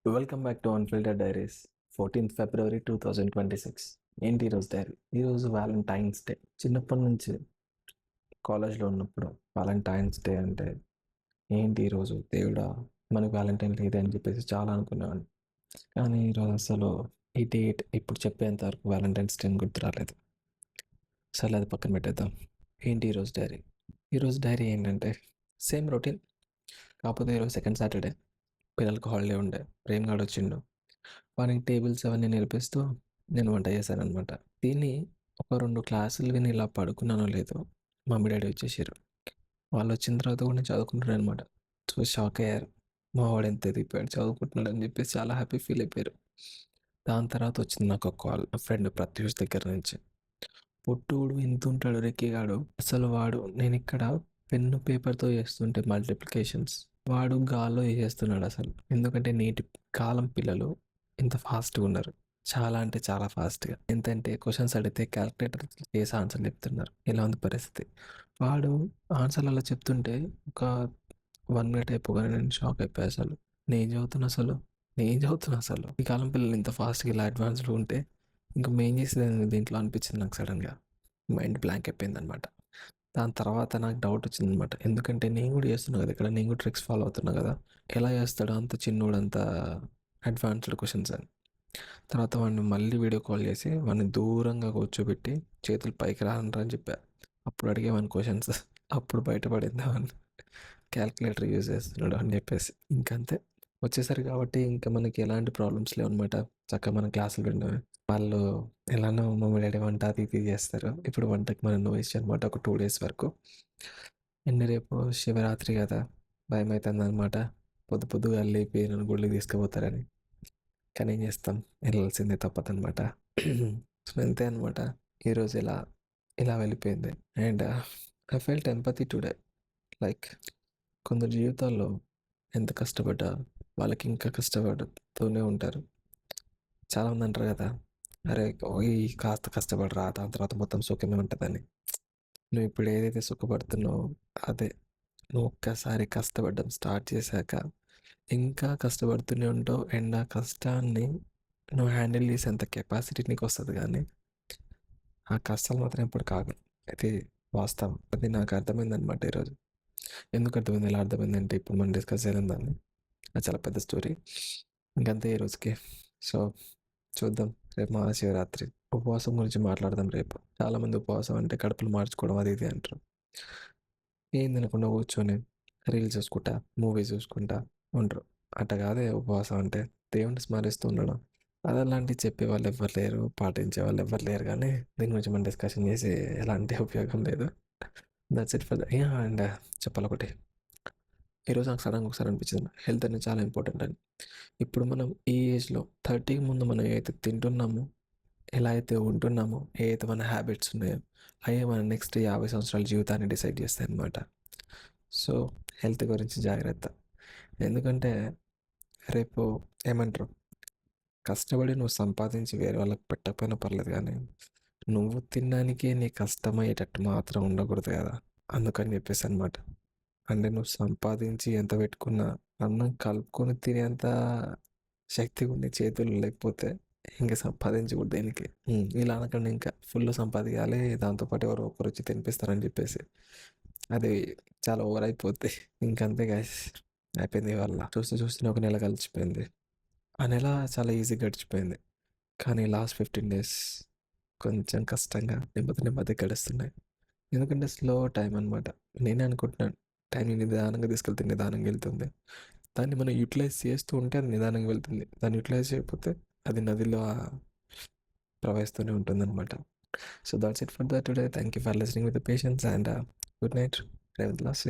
Welcome back to unfiltered diaries. 14థ్ February 2026. ఏంటి ఈరోజు డైరీ? ఈరోజు వాలంటైన్స్ డే. చిన్నప్పటి నుంచి కాలేజ్‌లో ఉన్నప్పుడు వాలంటైన్స్ డే అంటే ఏంటి ఈరోజు దేవుడా! మనకు వాలంటైన్ లేదే అని చెప్పేసి చాలా అనుకునేవాడిని. కానీ ఈరోజు అసలు ఈ డేట్ ఇప్పుడు చెప్పేంత వరకు వాలంటైన్స్ డే అని గుర్తు రాలేదు. సర్లే అది పక్కన పెట్టేద్దాం. ఏంటి ఈరోజు డైరీ? ఈరోజు డైరీ ఏంటంటే సేమ్ రొటీన్. కాకపోతే ఈరోజు సెకండ్ సాటర్‌డే. పిల్లలకి హాలిడే ఉండే. ప్రేమ్ గాడు వచ్చిండు. వానికి టేబుల్స్ అవన్నీ నేర్పిస్తూ నేను వంట చేశాననమాట. తిని ఒక 2 క్లాసులు విని ఇలా పడుకున్నానో లేదో మమ్మీ, డ్యాడీ వచ్చేసిర్రు. వాళ్ళొచ్చిన తర్వాత కూడా నేను చదువుకుంటున్నాననమాట. చూసి షాక్ అయ్యారు. మా వాడు ఎంత ఎదిగిపోయాడు చదువుకుంటున్నాడని చెప్పేసి చాలా హ్యాపీ ఫీల్ అయిపోయారు. దాని తర్వాత వచ్చింది నాకు ఒక కాల్ నా ఫ్రెండ్ ప్రత్యూష్ దగ్గర నుంచి. పొట్టోడు ఇంతుంటాడు రెక్కిగాడు. అసలు వాడు నేనిక్కడ పెన్ను పేపర్‌తో చేస్తుంటే మల్టిప్లికేషన్స్ వాడు గాల్లో చేసేస్తున్నాడు అసలు. ఎందుకంటే నేటి కాలం పిల్లలు ఇంత ఫాస్ట్‌గా ఉన్నారు. చాలా అంటే చాలా ఫాస్ట్‌గా. ఎంతంటే క్వెషన్స్ అడిగితే క్యాలిక్యులేటర్ చేసి ఆన్సర్‌లు చెప్తున్నారు. ఇలా ఉంది పరిస్థితి. వాడు ఆన్సర్‌లు అలా చెప్తుంటే ఒక 1 మినిట్ అయిపోగానే నేను షాక్ అయిపోయా అసలు. నేను చదువుతున్నా అసలు. ఈ కాలం పిల్లలు ఇంత ఫాస్ట్‌గా ఇలా అడ్వాన్స్డ్‌గా ఉంటే ఇంక మేం చేసేదేంది దీంట్లో అనిపించింది నాకు సడెన్‌గా. మైండ్ బ్లాంక్ అయిపోయిందనమాట. దాని తర్వాత నాకు డౌట్ వచ్చిందనమాట. ఎందుకంటే నేను కూడా చేస్తున్నా కదా! ఇక్కడ నేను కూడా ట్రిక్స్ ఫాలో అవుతున్నా కదా! ఎలా చేస్తాడు అంత చిన్నోడు అంత అడ్వాన్స్డ్ క్వెషన్స్ అని. తర్వాత వాడిని మళ్ళీ వీడియో కాల్ చేసి వాడిని దూరంగా కూర్చోబెట్టి చేతులు పైకి రానరా అని చెప్పా. అప్పుడు అడిగేవాడిని క్వెషన్స్. అప్పుడు బయటపడింది వాడిని క్యాలిక్యులేటర్ యూజ్ చేస్తున్నాడు అని చెప్పేసి. ఇంకంతే వచ్చేసారు కాబట్టి ఇంకా మనకి ఎలాంటి ప్రాబ్లమ్స్ లేవనమాట. చక్కగా మనం క్లాసులు వినడమే. వాళ్ళు ఎలానో మమ్మీ, డ్యాడీ వంట అది ఇది చేస్తారు. ఇప్పుడు వంటకి మనం నో ఇష్యూ అనమాట ఒక 2 డేస్ వరకు. అండ్ రేపు శివరాత్రి కదా! భయమైతుందనమాట. పొద్దుగాల లేపి నన్ను గుడికి తీసుకుపోతారని. కానీ ఏం చేస్తాం వెళ్ళాల్సిందే తప్పదనమాట. సో, అంతే అనమాట. ఈరోజు ఇలా వెళ్ళిపోయింది. And I felt empathy today. Like కొందరు జీవితాల్లో ఎంత కష్టపడ్డా వాళ్ళకి ఇంకా కష్టపడుతూనే ఉంటారు. చాలామంది అంటారు కదా! అరే! ఈ కాస్త కష్టపడరా దాని తర్వాత మొత్తం సుఖమే ఉంటదని. నువ్వు ఇప్పుడు ఏదైతే సుఖపడుతున్నావో అదే నువ్వు ఒక్కసారి కష్టపడడం స్టార్ట్ చేశాక ఇంకా కష్టపడుతూనే ఉంటావు. అండ్ ఆ కష్టాన్ని నువ్వు హ్యాండిల్ చేసేంత కెపాసిటీ నీకొస్తది గానీ, ఆ కష్టాలు మాత్రం ఎప్పటికి ఆగవు. అది వాస్తవం. అది నాకు అర్థమైందనమాట ఈరోజు. ఎందుకు అర్థమైంది? ఎలా అర్థమైందంటే ఇప్పుడు మనం డిస్కస్ చేయలేం దాన్ని. అది చాలా పెద్ద స్టోరీ. ఇంకంతే ఈ రోజుకి. సో, చూద్దాం రేపు మహాశివరాత్రి. ఉపవాసం గురించి మాట్లాడదాం రేపు. చాలామంది ఉపవాసం అంటే కడుపులు మార్చుకోవడం అది ఇది అంటారు. ఏం తినకుండా కూర్చొని రీల్స్ చూసుకుంటా, మూవీస్ చూసుకుంటా ఉంటారు. అట్ట కాదే ఉపవాసం అంటే దేవుడిని స్మరిస్తూ ఉండడం. అదలాంటివి చెప్పేవాళ్ళు ఎవ్వరు లేరు. పాటించేవాళ్ళు ఎవ్వరు లేరు గానీ, దీని గురించి మనం డిస్కషన్ చేసి ఎలాంటి ఉపయోగం లేదు. That's it for yeah! And చెప్పాలొకటి. ఈరోజు నాకు సడెన్‌గా ఒకసారి అనిపించింది. హెల్త్ అనేది చాలా ఇంపార్టెంట్ అని. ఇప్పుడు మనం ఈ ఏజ్‌లో 30కి ముందు మనం ఏదైతే తింటున్నామో, ఎలా అయితే ఉంటున్నామో, ఏవైతే మన హ్యాబిట్స్ ఉన్నాయో, అయ్యే మన నెక్స్ట్ 50 సంవత్సరాల జీవితాన్ని డిసైడ్ చేస్తాయన్నమాట. సో, హెల్త్ గురించి జాగ్రత్త. ఎందుకంటే రేపు ఏమంటారు? కష్టపడి నువ్వు సంపాదించి వేరే వాళ్ళకి పెట్టకపోయినా పర్లేదు గానీ, నువ్వు తినడానికే నీకు కష్టమయ్యేటట్టు మాత్రం ఉండకూడదు గదా! అందుకని చెప్పేసనమాట. అంటే నువ్వు సంపాదించి ఎంత పెట్టుకున్నా అన్నం కలుపుకొని తినేంత శక్తి కూడా నీ చేతుల్లో లేకపోతే ఇంక సంపాదించకూడదు దేనికి. ఇలా అనకండి ఇంకా ఫుల్ సంపాదియాలి. దాంతో పాటు ఎవరో ఒకరొచ్చి తినిపిస్తారని చెప్పేసి. అది చాలా ఓవర్ అయిపోద్ది. ఇంకంతే గైస్ అయిపోయింది ఇవాళ. చూస్తూనే ఒక నెల గడిచిపోయింది. ఆ నెల చాలా ఈజీగా గడిచిపోయింది. కానీ లాస్ట్ 15 డేస్ కొంచెం కష్టంగా నెమ్మదిగా గడుస్తున్నాయి. ఎందుకంటే స్లో టైం అనమాట. నేనే అనుకుంటున్నాను టైంని నిదానంగా తీసుకెళ్తే నిదానంగా వెళ్తుంది. దాన్ని మనం యుటిలైజ్ చేస్తూ ఉంటే అది నిదానంగా వెళ్తుంది. దాన్ని యుటిలైజ్ చేయకపోతే అది నదిలో ప్రవహిస్తూనే ఉంటుందనమాట. So, that's it for the today. Thank you for listening with patience and good night. Revanth last